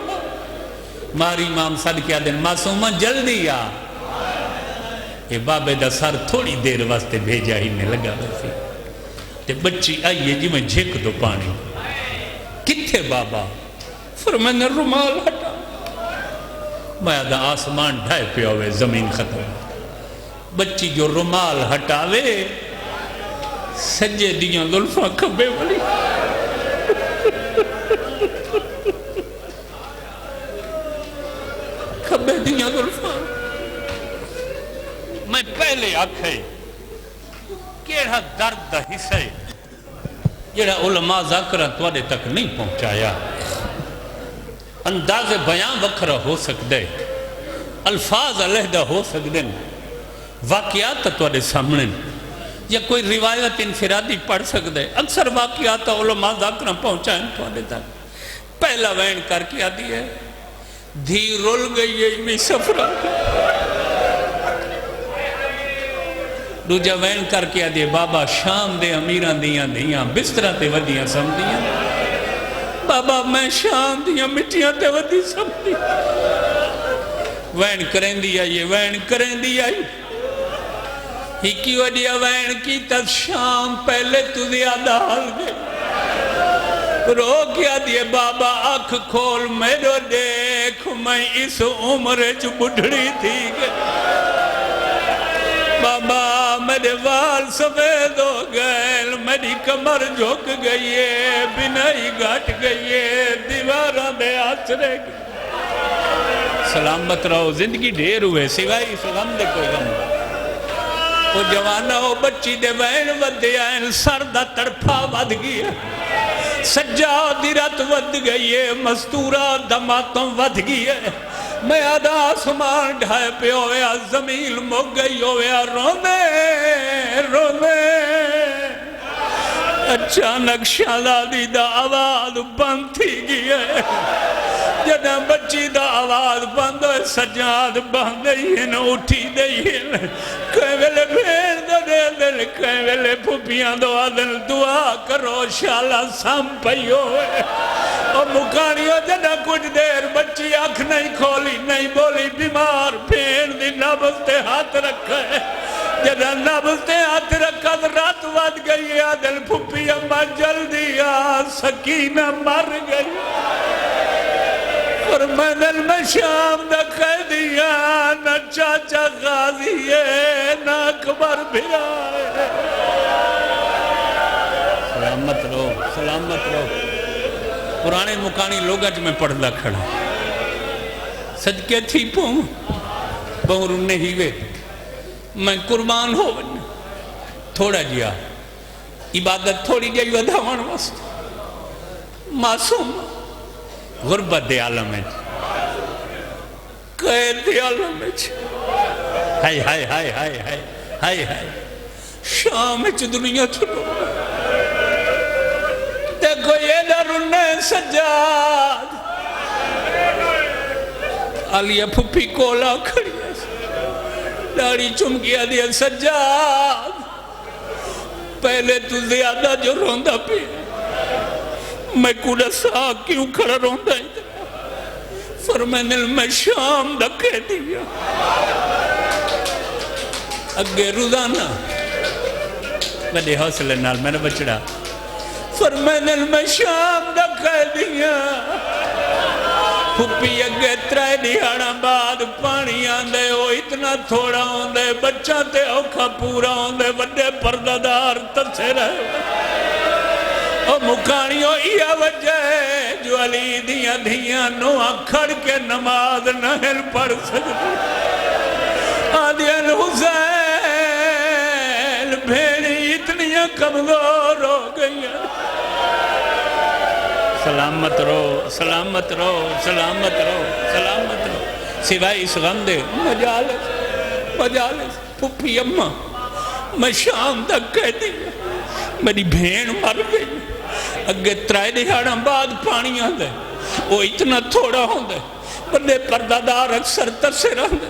مہاری امام صدقہ دن معصومہ جلدی آ یہ بابے دا سر تھوڑی دیر واسطے بھیجا ہی میں لگا ویسی تے بچی آئیے جی میں جھک دو پانی کتھے بابا فرمائے نے رومال ہٹا میں آدھا آسمان ڈھائے پہ ہوئے زمین ختم بچی جو رومال ہٹاوے سجے دیاں ظلفاں کھبے والی کھبے دیاں ظلفاں میں پہلے آکھے کیڑا درد دا حصہ جڑا علماء ذاکرہ توڑے تک نہیں پہنچایا انداز بیان وکھرا ہو سکدے الفاظ علیحدہ ہو سکدے واقعات توڑے سامنے یا کوئی روایت انفرادی پڑھ سکدے اکثر واقعات علماء ذاکرہ پہنچائیں توڑے تک پہلا وین کر کے آدھی ہے دھی رول گئی ہے میں سفرہ دوجہ وین کر کے آدھے بابا شام دے امیران دیاں دیاں بسترہ تے ودیاں سمدیاں بابا میں شام دیاں مٹیاں تے ودی سمدیاں وین کریں دیا یہ وین کریں دیا ہی کی وڈیا وین کی تب شام پہلے تو زیادہ حل گئے رو کیا دیئے بابا آنکھ کھول میرو دیکھ میں اس عمر جو بڑھڑی تھی گئے بابا میرے وال سفید ہو گئے میری کمر جھک گئی ہے بنائی گھٹ گئی ہے دیواراں دے آچرے گئی سلامت رہو زندگی ڈھیر ہوئے سوائی سلام دے کوئی غم وہ جوانہ ہو بچی دے وین ودے آئین سر دا تڑپا ود گئی ہے سجا دیرت ود گئی ہے مستورہ دماتوں ود گئی ہے میں آدھا آسمان ڈھائے پہ ہویا زمین مگ گئی ہویا رونے رونے اچانک شہزادی دا آواز بند تھی گئی ہے جدہ بچی دا آواز بند ہے سجاد بند ہے اٹھی دئی ہے کہیں ویلے بھین دے دل کہیں ویلے پھوپیاں دعا دل دعا کرو شالا سام پئی ہوئے اور مکانیوں جدہ کچھ دیر بچی آنکھ نہیں کھولی نہیں بولی بیمار بھین دی نبض تے ہاتھ رکھا ہے جدہ نبض تے ہاتھ رکھا رات ود گئی ہے دل پھوپی اممہ جلدی سکینہ مر گئی اور میں دل میں شام نہ قیدیا نہ چاچا غازی ہے نہ اکبر بھرا ہے سلامت رہو سلامت رہو پرانے مکانی لوگا جو میں پڑھ دا کھڑا صدقے تھی پوں بہر انہیں ہیوے میں قربان ہو تھوڑا جیا عبادت تھوڑی جائی ودھاوان واسطے معصوم غربت دے عالم ہے قید دے عالم ہے ہائے ہائے ہائے ہائے ہائے ہائے ہائے شام اچ دنیا چھوڑو دیکھو یہ درنے سجاد علیہ پھپی کولا کھڑی ہے داڑھی چمکیا دیا سجاد پہلے تو زیادہ جو روندہ پی میں کوڑا سا کیوں کھڑا روندہ ہے فرمائنے میں شام دکھے دیا اگے روزانہ بڑے حوصلے نال میں نے بچڑا فرمائنے میں شام دکھے دیا پھپی اگے ترائے دیہانا بعد پانی آندے ہو اتنا تھوڑا ہوندے بچہ تے اوکھا پورا ہوندے بڑے پردادار تسے رہے او مکانیوں یہ وجہ ہے جو علی دیاں دیاں نوہ کھڑ کے نماز نہل پڑھ سکتے آدھیان حسین بھیڑی اتنی کمزور ہو گئی سلامت رو سلامت رو سلامت رو سلامت رو سوائے اس غم دے مجالس پھپی اممہ میں شام تک کہہ دی میری بھین مر گئی اگے ترائے دیہاڑاں بعد پانی آن دے وہ اتنا تھوڑا ہوں دے بندے پردادار اکثر ترسے رہن دے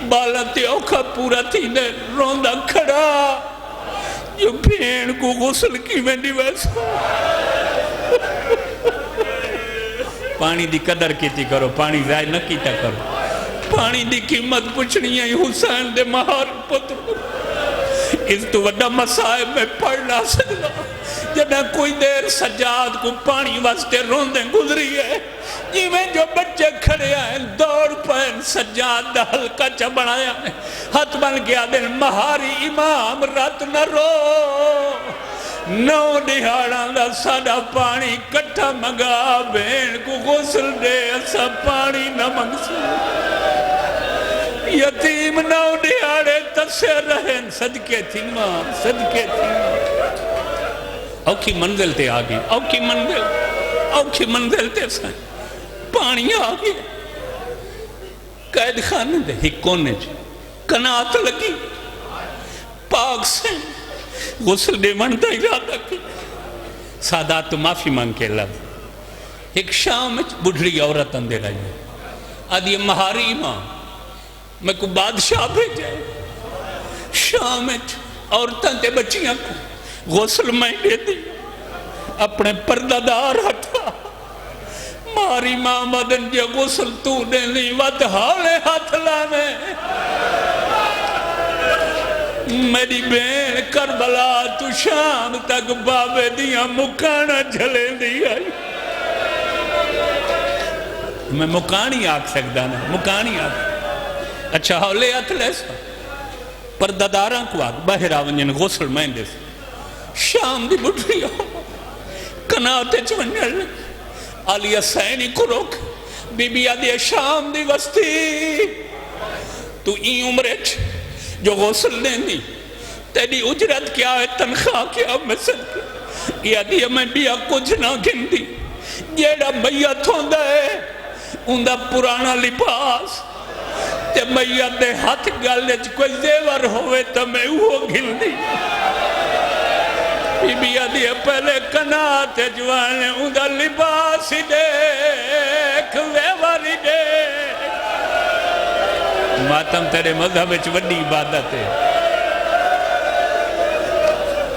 بالا تے اوکھا پورا تھی دے روندہ کھڑا جو بھین کو غسل کی میں دی ویسا پانی دی قدر کیتی کرو پانی ضائع نہ کیتا کرو پانی دی قیمت پوچھنی ہے حسین دے مہار پتر اس تو وڈا مسائب میں پڑھ نہ سکتا جنہیں کوئی دیر سجاد کو پانی واسطے روندیں گزری ہے جی میں جو بچے کھڑے آئیں دوڑ پہن سجاد دا ہلکا چا بڑھایا ہے ہاتھ بن گیا دن مہاری امام رات نہ رو نو دیہاڑاں دا ساڑا پانی کٹھا مگا بین کو غسل دے ایسا پانی نہ منگسو یتیم نو دیہاڑے تسے رہن صدقے تھی ماں صدقے تھی ماں اوکھی منزل تے آگئی اوکھی منزل تے سائیں پانی آگئی قید خانے دے ہی کونے جی کنات لگی پاک سے غسل دے منڈا ارادہ کی سادات تو معافی مانگ کے لب ایک شام بڑھڑی عورت اندے رہی ہے آدھی مہاری ماں میں کو بادشاہ بھیجے شام عورتاں تے بچیاں کو غسل میں دے دی اپنے پردادار ہٹا ماری ماں مدن جے غسل تو دے لی وقت حالے ہاتھ لانے میری بین کربلا تو شام تک بابے دیا مکانا جھلے دی آئی میں مکانی آکھ سکتا نا مکانی آکھ اچھا حولے ہاتھ لیسا پرداداراں کو آکھ باہر آونجن غسل میں دے سا شام دی بڑھڑی ہو کناتے چونجھر لگی آلیہ سینی کو روک بی بی آدھی شام دی وستی تو این عمرچ جو غسل دینی تیری اجرت کیا ہے تنخواہ کیا میں صدقہ یہ آدھی میں بیا کچھ نہ گھندی جیڑا میت ہوندہ ہے اندہ پرانا لباس تے میت دے ہاتھ گالج کوئی زیور ہوئے تو میں وہ گھندی بی بی آدھی پہلے کنات جوانے اندھا لباس دیکھ ویواری دیکھ ماتم تیرے مذہب اچھ وڈی عبادت ہے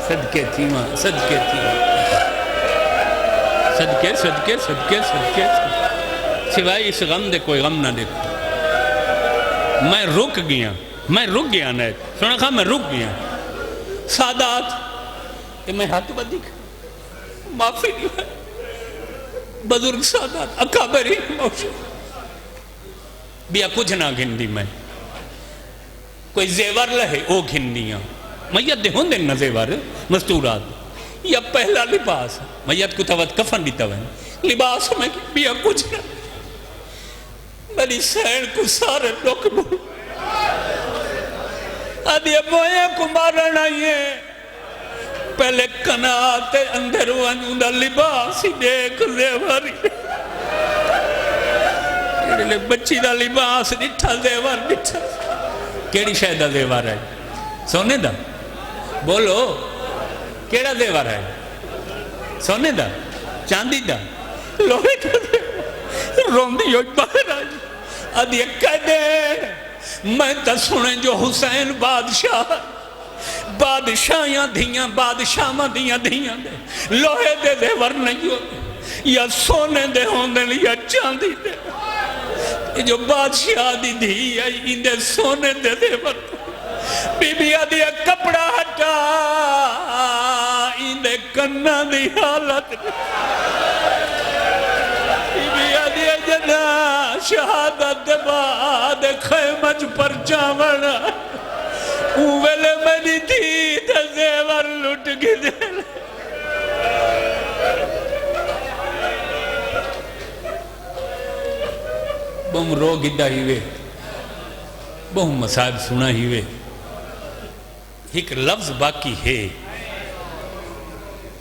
صدقے تھی ماں صدقے تھی صدقے صدقے صدقے صدقے سوائے اس غم دے کوئی غم نہ دیکھو میں رک گیا نہیں سنا کھا میں رک گیا سادات کہ میں ہاتھ بدی کھا معافی نہیں ہے بزرگ سادات اکابری موشی بیا کچھ نہ گھندی میں کوئی زیور لہے او گھندیاں میت دے ہوں دے نہ زیور مستورات یا پہلا لباس میت کو توت کفن بھی توت لباس میں بیا کچھ نہ میری سین کو سارے لوگ بول آدھی مویا کو مارنا یہ پہلے کناتے اندر ونجوں دا لباس ہی دیکھ زیور ہی بچی دا لباس ڈٹھا زیور ڈٹھا کیڑی شاید دا زیور ہے سونے دا بولو کیڑا زیور ہے سونے دا چاندی دا لوہے دا زیور روندی ہوئی باہر آئی ادھی کہہ میں تا سنے جو حسین بادشاہیاں دھیاں بادشاہاں دھیاں دھیاں دے لوہے دے زیور نہیں ہوتے یا سونے دے ہوندے یا چاندی دے یہ جو بادشاہ دی دھی ہے اندے سونے دے زیور بی بی آدھی کپڑا ہٹا اندے کنہ دی حالت بی بی آدھی جنا شہادت بعد خیمج پر جاوڑا اوہلے میں تھی تا زیور لٹ گی دل بہم رو گدہ ہی وے بہم مسائب سنا ہی وے ایک لفظ باقی ہے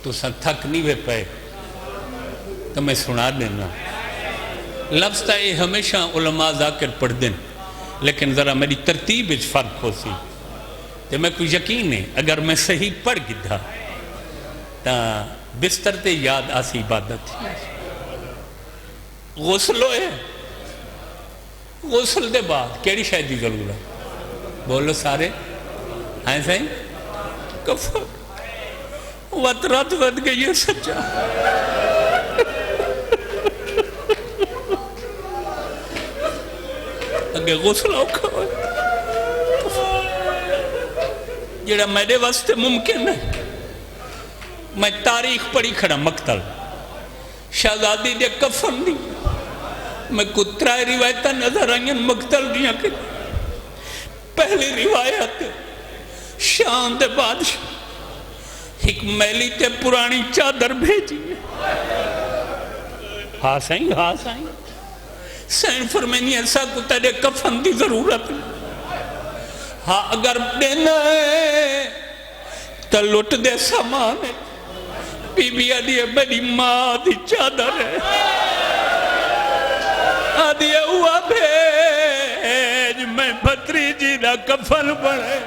تو سن تھک نہیں وے پائے تو میں سنا دینا لفظ تا یہ ہمیشہ علماء ذاکر پڑھ دیں لیکن ذرا میری ترتیب اچھ فرق ہو سی تو میں کوئی یقین ہے اگر میں صحیح پڑھ گدھا تا بستر تے یاد آسی عبادت غسل ہوئے غسل دے بعد کیڑی شاید دی ضرورت بولو سارے ہیں صحیح کفر وطرت ود گئی ہے سچا اگر غسل اوکھا ہوئے جڑا میرے واسطے ممکن ہے میں تاریخ پڑھی کھڑا مقتل شہزادی دے کفن دی میں کترائے روایتہ نظر آئیں مقتل دیا کہ پہلی روایت شان دے بادشاہ ایک میلی تے پرانی چادر بھیجی ہاں سائیں سین فرمینی ایسا کو تیرے کفن دی ضرورت ہاں اگر دینا ہے تو لٹ دے سامان ہے بی بی آدھی ہے میری ماں دی چادر ہے آدھی ہے ہوا بھیج میں بھتری جی دا کفن بڑھے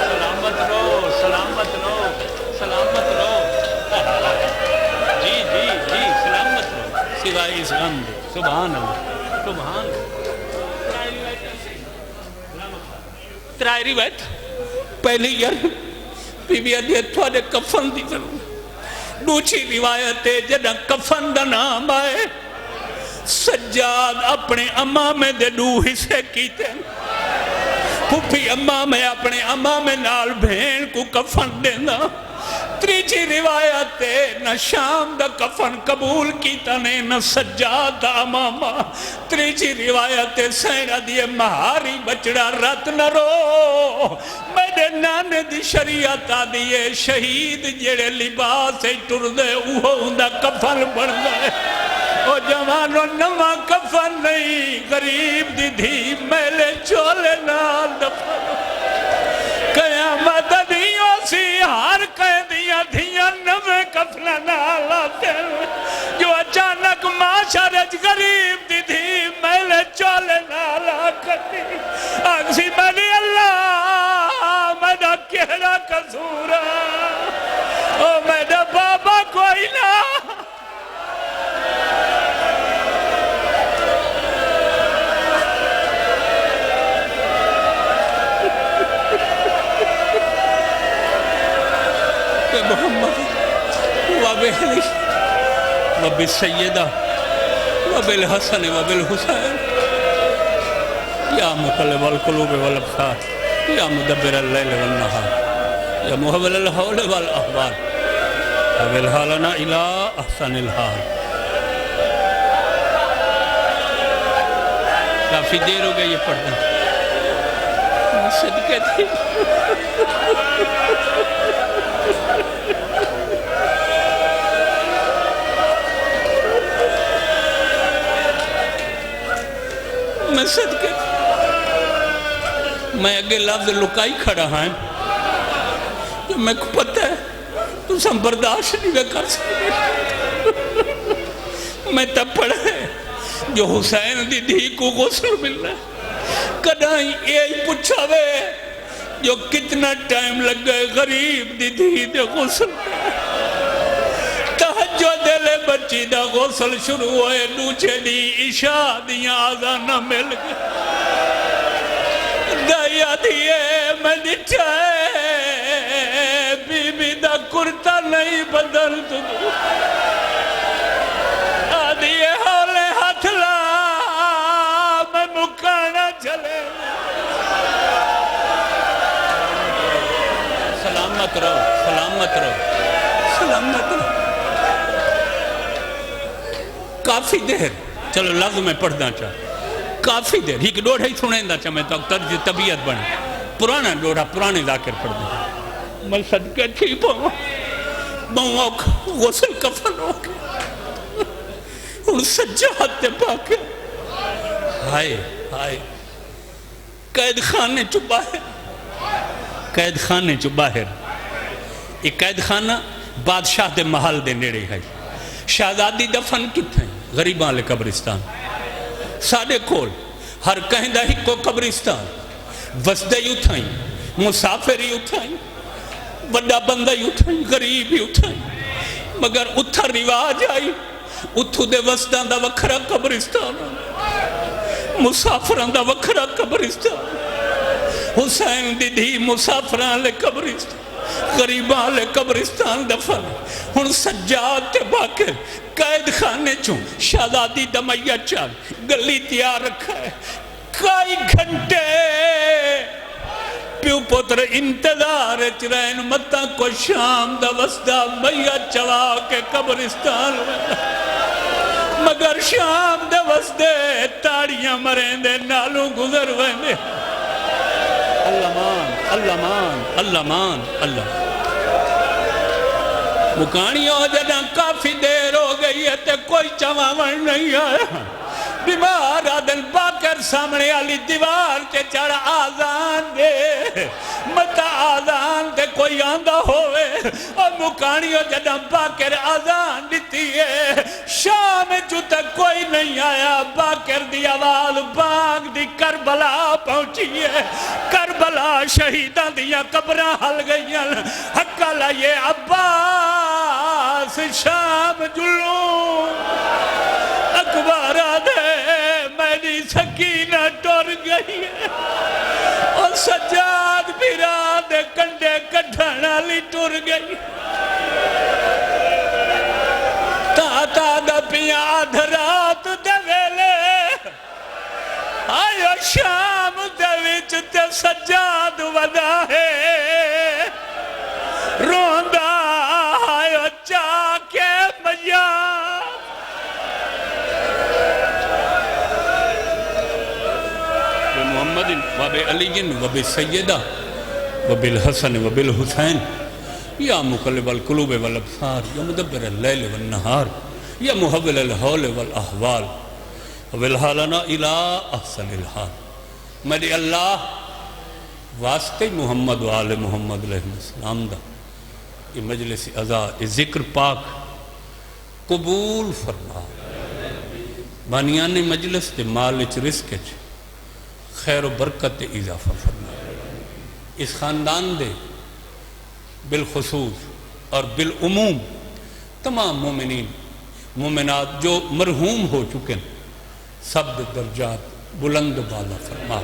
سلامت رو سلامت رو جی سلامت رو سوائے اس غم دے سبحان اللہ ترائی روایت پہلی یار بی بی آدھی تھوڑے کفن دی ضرور دوچی روایت ہے جدہ کفن دا نام آئے سجاد اپنے امام دے دو حصے کیتے پھوپی امام اپنے امام نال بھین کو کفن دینا تریجی روایت ہے نہ شام دا کفن قبول کیتا نے نہ سجاد دا امامہ تریجی روایت ہے سینہ دیئے مہاری بچڑا رات نہ رو میرے نانے دی شریعت دیئے شہید جڑے لباس ٹر دے اوہ اندہ کفن بڑھ دے او جوانو نمہ کفن نہیں غریب دی دھی میلے چولے نال دفن قیامت دیوں سی ہر قیدیاں دھیاں نمے کفنہ نال آتے جو اچانک معاشرج غریب دی دھی میلے چولے نال آکتی آگسی منی اللہ میڈا کہڑا قصورا او میڈا بابا کوئی نہ محمد وبالعلی وبالسیدہ وبالحسن وبالحسین یا مقلب القلوب والابصار یا مدبر اللیل والنہار یا محول الحول والاحوال حول حالنا الى احسن الحال کافی دیر ہو گئی یہ پڑھنا صدقے تھی میں صدقے میں اگے لفظ لکائی کھڑا ہاں جو میں کو پتہ ہے تو سم برداشت نہیں کر سکتے میں تب پڑھے جو حسین دی دھی کو غسل مل رہا ہے کدائیں یہ پوچھا وے جو کتنا ٹائم لگ گئے غریب دی دھی دے غسل تہجد لے بچی دا غسل شروع ہوئے دوچے دی عشاء دیاں آزانہ مل گئے دایا دیئے میں نٹھائے بی بی دا کرتا نہیں بدل تو آدھیے ہولے ہاتھ لا میں مکانا چلے سلامت رہو سلامت رہو سلامت رہو کافی دیر چلو لفظ میں پڑھنا چاہ کافی دیر ایک ڈوڑا ہی سنیں دا چاہ میں تو طرز طبیعت بنے پرانا ڈوڑا پرانے ذاکر پڑھ دیں میں صدقہ تھی بہوں غسل کفن ہو گیا اور سجاد تے پاکے ہائے ہائے قید خانے چو باہر قید خانے چو باہر یہ قید خانہ بادشاہ دے محل دے نیڑے ہے شہزادی دفن کتنے غریبان لے قبرستان ساڑھے کول ہر کہیں دا ہی کو قبرستان وسدہ ہی اٹھائیں مسافر ہی اٹھائیں بڑا بندہ ہی اٹھائیں غریب ہی اٹھائیں مگر اتھا رواج آئی اتھو دے وسدہ دا وکھرا قبرستان مسافران دا وکھرا قبرستان حسین دی دھی مسافران لے قبرستان غریبان لے قبرستان دفن ہن سجاد تے باکر قید خانے چوں شہزادی دمیہ چاہ گلی تیار رکھا ہے کئی گھنٹے پیو پتر انتظار چرین متا کو شام دا وسدہ میہ چوا کے قبرستان مگر شام دے وسدے تاڑیاں مرین دے نالوں گزر ویندے اللہ مان اللہ مان اللہ مان اللہ مکانی ہو جدہ کافی دیر ہو گئی ہے تے کوئی چواون نہیں آیا بیمار آدن باکر سامنے آلی دیوار کے چڑھ آزان دے متا آزان دے کوئی آندہ ہوئے اور مکانی ہو جدہ باکر آزان دیتی ہے شام جو تک کوئی نہیں آیا باکر دی آواز باغ دی کربلا پہنچی ہے کربلا شہیدان دیا قبرہ حل گئیاں حقا لائے عباس شام جلوں اکبر آدھے میری سکینہ ٹور گئی ہے اور سجاد بیرا دے کنڈے کٹھانا لی ٹور گئی تا دا پیا دھرات دے ویلے آئیو شام دے وچ تے سجاد ودا ہے روندہ آئیو چاہ کے مجھا محمد وبعلی وبسیدہ وبالحسن وبالحسین یا مقلب القلوب والابصار یا مدبر اللیل والنہار یا محول الحول والاحوال وبالحالنا الى احسن الحال میرے اللہ واسطے محمد و آل محمد علیہ السلام دا یہ مجلس عزا یہ ذکر پاک قبول فرما بانیان مجلس دے مالچ رزق چ خیر و برکت اضافہ فرما اس خاندان دے بالخصوص اور بالعموم تمام مومنین مومنات جو مرحوم ہو چکے ہیں سب درجات بلند و بالا فرما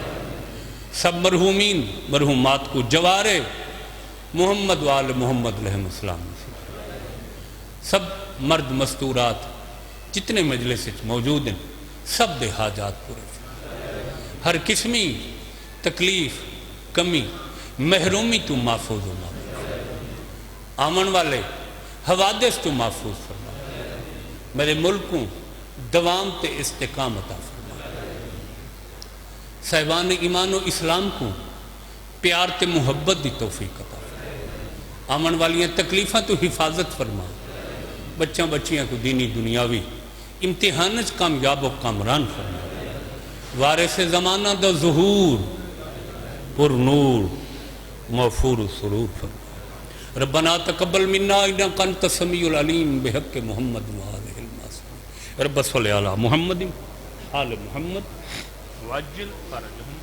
سب مرحومین مرحومات کو جوارے محمد و آل محمد علیہ السلام سب مرد مستورات جتنے مجلس موجود ہیں سب دے حاجات پورے ہر قسمی تکلیف کمی محرومی تو محفوظ و محفوظ آمن والے حوادث تو محفوظ فرما میرے ملکوں دوام تے استقامت فرما صاحبان ایمان و اسلام کو پیار تے محبت دی توفیق عطا فرما آمن والیاں تکلیفاں تو حفاظت فرما بچیاں بچیاں کو دینی دنیاوی امتحانج کامیاب و کامران فرما وارث زمانہ دا ظہور پر نور موفور و سرور فرما ربنا تقبل منا انک انت السمیع العلیم بحق محمد وآلہ المعصومین رب صلی علی محمد آل محمد وعجل فرجهم